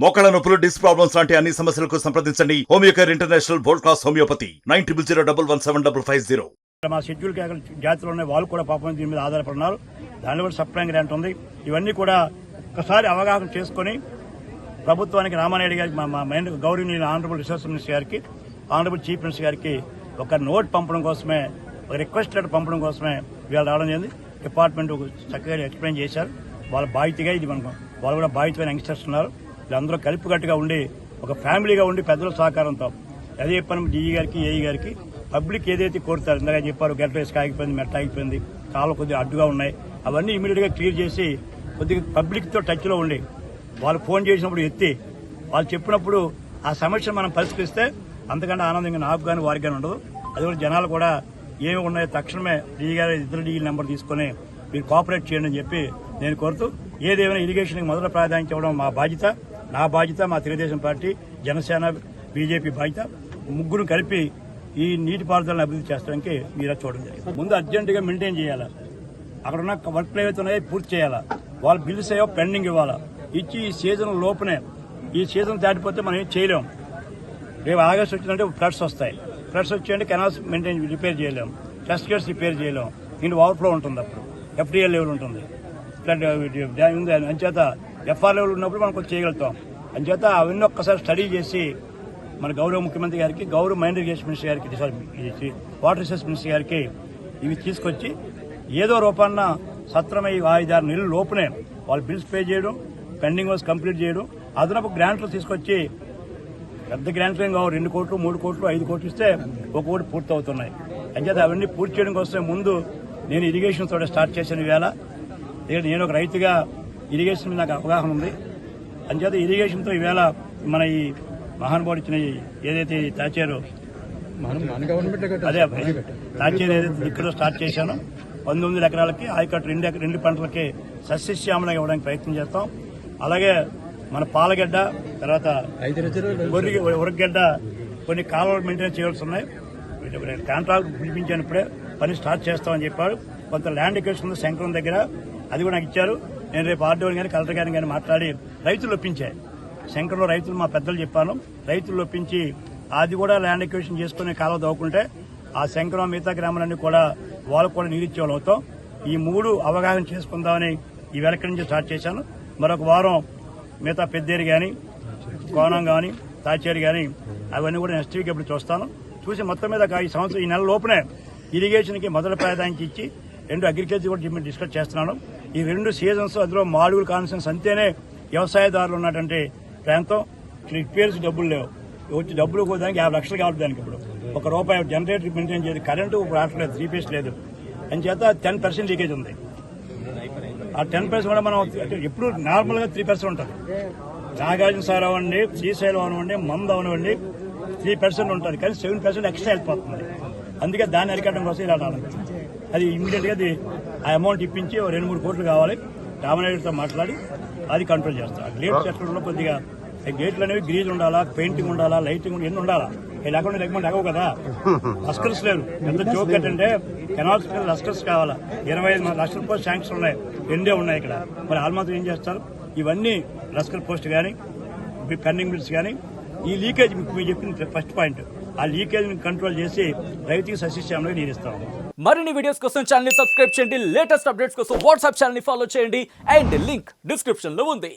మోకాళ్ళ నొప్పులు, disc problems లాంటి అన్ని సమస్యలకు సంప్రదించండి Homeocare international world class homeopathy 9001175550. మా షెడ్యూల్ జాతిలో ఉన్న వాళ్ళు కూడా పాపం దీని మీద ఆధారపడినారు. దానిలో కూడా సప్లైంగ్ గ్రాంట్ ఉంది. ఇవన్నీ కూడా ఒకసారి అవగాహన చేసుకుని ప్రభుత్వానికి రామానాయుడు గారికి, మా మెయిన్ గౌరవనీయులు ఆనరబుల్ రిసోర్స్ మినిస్టర్ గారికి, ఆనరబుల్ చీఫ్ మినిస్టర్ గారికి ఒక నోట్ పంపడం కోసమే, ఒక రిక్వెస్ట్ లెటర్ పంపడం కోసమే ఇవాళ రావడం జరిగింది. డిపార్ట్మెంట్ చక్కగా ఎక్స్ప్లెయిన్ చేశారు. వాళ్ళ బాధ్యతగా ఇది మనకు, వాళ్ళు కూడా బాధ్యతమైన యంగ్స్టర్స్ ఉన్నారు. వీళ్ళందరూ కలిపికట్టుగా ఉండి ఒక ఫ్యామిలీగా ఉండి పెద్దల సహకారంతో అదే పని డీఈ గారికి, ఏఈ గారికి పబ్లిక్ ఏదైతే కోరుతారు, ఇందాక చెప్పారు గెట్ రేస్ ఆగిపోయింది, మెట్ట ఆగిపోయింది, కాలు కొద్దిగా అడ్డుగా ఉన్నాయి, అవన్నీ ఇమీడియట్ గా క్లియర్ చేసి కొద్దిగా పబ్లిక్ తో టచ్ లో ఉండి వాళ్ళు ఫోన్ చేసినప్పుడు ఎత్తి వాళ్ళు చెప్పినప్పుడు ఆ సమస్యను మనం పరిష్కరిస్తే అంతకంటే ఆనందంగా నాకు కానీ వారికి కానీ ఉండదు. అది కూడా జనాలు కూడా ఏమి ఉన్నాయో తక్షణమే డీఈ గారు ఇద్దరు డీఈ నెంబర్ తీసుకుని మీరు కోఆపరేట్ చేయండి అని చెప్పి నేను కోరుతూ, ఏదేమైనా ఇరిగేషన్కి మొదట ప్రాధాన్యత ఇవ్వడం మా బాధ్యత, నా బాధ్యత, మా తెలుగుదేశం పార్టీ, జనసేన, బీజేపీ బాధ్యత. ముగ్గురు కలిపి ఈ నీటిపారుదలను అభివృద్ధి చేస్తానికి మీరు చూడడం జరిగింది. ముందు అర్జెంటుగా మెయింటైన్ చేయాలా, అక్కడ ఉన్న వర్క్లు ఏవైతే ఉన్నాయో పూర్తి చేయాలా, వాళ్ళ బిల్స్ ఏవో పెండింగ్ ఇవ్వాలా, ఇచ్చి ఈ సీజన్ లోపునే, ఈ సీజన్ దాటిపోతే మనం ఏం చేయలేం. రేపు ఆగస్టు వచ్చిందంటే ఫ్లడ్స్ వస్తాయి, ఫ్లడ్స్ వచ్చాయంటే కెనాల్స్ మెయింటైన్ రిపేర్ చేయలేం, టెస్ట్ గేట్స్ రిపేర్ చేయలేం, ఇంటి ఓవర్ఫ్లో ఉంటుంది, అప్పుడు ఎఫ్డిఎల్ లెవెల్ ఉంటుంది, ఫ్లడ్ ఉంది. అంచేత ఎఫ్ఆర్ లెవెల్ ఉన్నప్పుడు మనం కొంచెం చేయగలుగుతాం. అంచేత అవన్నీ ఒక్కసారి స్టడీ చేసి మన గౌరవ ముఖ్యమంత్రి గారికి, గౌరవ మైండ్ ఇరిగేషన్ మినిస్టర్ గారికి, సారీ వాటర్ రిసోర్స్ మినిస్టర్ గారికి ఇవి తీసుకొచ్చి ఏదో రూపాన్న సత్రమై 5-6 నెలల లోపునే వాళ్ళు బిల్స్ పే చేయడం, పెండింగ్ వర్క్స్ కంప్లీట్ చేయడం, అదనపు గ్రాంట్లు తీసుకొచ్చి, పెద్ద గ్రాంట్లు ఏం కావు, 2 కోట్లు, 3 కోట్లు, 5 కోట్లు ఇస్తే 1 కోటి పూర్తి అవుతున్నాయి. అంచేత అవన్నీ పూర్తి చేయడం కోసం ముందు నేను ఇరిగేషన్ తోటి స్టార్ట్ చేశాను. ఈవేళ నేను ఒక రైతుగా ఇరిగేషన్ మీద నాకు అవగాహన ఉంది. అంచేత ఇరిగేషన్తో ఈవేళ మన ఈ మహానుభావుడు ఇచ్చిన ఏదైతే తాచారో అదే తాచేరు ఏదైతే ఇక్కడ స్టార్ట్ చేశానో 19 ఎకరాలకి ఆయకట్టు 2 పంటలకి సస్యశ్యామలంగా ఇవ్వడానికి ప్రయత్నం చేస్తాం. అలాగే మన పాలగడ్డ, తర్వాత ఉరగడ్డ కొన్ని కాలువలు మెయింటైన్ చేయాల్సి ఉన్నాయి. కాంట్రాక్ట్ పిలిపించాను, ఇప్పుడే పని స్టార్ట్ చేస్తామని చెప్పారు. కొంత ల్యాండ్ ఎక్వేషన్ ఉంది శంకరం దగ్గర, అది కూడా నాకు ఇచ్చారు. నేను రేపు ఆర్డీఓ కానీ కలెక్టర్ గారిని కానీ మాట్లాడి రైతులు ఒప్పించాయి. శంకరంలో రైతులు మా పెద్దలు చెప్పాను, రైతులు ఒప్పించి అది కూడా ల్యాండ్ ఎక్వేషన్ చేసుకుని కాలువ దవ్వుకుంటే ఆ శంకరం మిగతా గ్రామాలన్నీ కూడా వాళ్ళకు కూడా నీరిచ్చేవాళ్ళు అవుతాం. ఈ 3 అవగాహన చేసుకుందామని ఈ వెనక నుంచి స్టార్ట్ చేశాను. మరొక వారం మిగతా పెద్దేరు కానీ, కోనం కానీ, తాచేరు కానీ అవన్నీ కూడా నెక్స్ట్ వీక్ ఎప్పుడు చూస్తాను. చూసి మొత్తం మీద ఈ సంవత్సరం ఈ నెల లోపునే ఇరిగేషన్కి మొదటి ప్రాధాన్యత ఇచ్చి 2 అగ్రికల్చర్ కూడా డిస్కస్ చేస్తున్నాను. ఈ 2 సీజన్స్, అందులో మాడుగులు కాన్సెన్స్ అంతేనే వ్యవసాయదారులు ఉన్నటువంటి ప్రాంతం. రిపేర్స్ డబ్బులు లేవు, వచ్చి డబ్బులు దానికి 50 లక్షలు కావాలి. దానికి ఇప్పుడు ₹1 జనరేటర్ మెయింటైన్ చేయాలి, కరెంటు రావట్లేదు, 3 ఫేస్ లేదు. అని చేత 10% లీకేజ్ ఉంది. ఆ 10% కూడా మనం ఎప్పుడు నార్మల్ గా 3% ఉంటుంది. నాగార్జున సార్ అవ్వండి, శ్రీశైలం అవనివ్వండి, మంద అవనివ్వండి 3% ఉంటుంది, కానీ 7% ఎక్స్ట్రా వెళ్ళిపోతుంది. అందుకే దాన్ని అరికట్టడం కోసం ఇలా రావాలి. అది ఇమీడియట్ గా ఆ అమౌంట్ ఇప్పించి 2-3 కోట్లు కావాలి. రామనాయుడుతో మాట్లాడి అది కంట్రోల్ చేస్తారు. గేట్ సెక్టర్లో కొద్దిగా గేట్లు అనేవి గ్రీజ్ ఉండాలా, పెయింటింగ్ ఉండాలా, లైటింగ్ ఎన్ని ఉండాలా, లేకుండా లేకుండా అగవు కదా. లస్కర్స్ లేదు. ఎంత జోక్ ఏంటంటే కెనాల్స్ లస్కర్స్ కావాలా, 25 లక్షల పోస్ట్ శాంక్షన్ ఉన్నాయి, 2 ఉన్నాయి ఇక్కడ. మరి ఆల్మాత్రం ఏం చేస్తారు? ఇవన్నీ లస్కర్ పోస్ట్ కానీ, పెండింగ్ బిల్స్ కానీ, ఈ లీకేజ్ మీకు చెప్పిన ఫస్ట్ పాయింట్, ఆ లీకేజ్ కంట్రోల్ చేసి రైతుకి సస్యశ్యామలో నీరిస్తాం. మరిన్ని వీడియోస్ కోసం ఛానల్ ని సబ్స్క్రైబ్ చేయండి, లేటెస్ట్ అప్డేట్స్ కోసం వాట్సాప్ ఛానల్ ని ఫాలో చేయండి, అండ్ లింక్ డిస్క్రిప్షన్ లో ఉంది.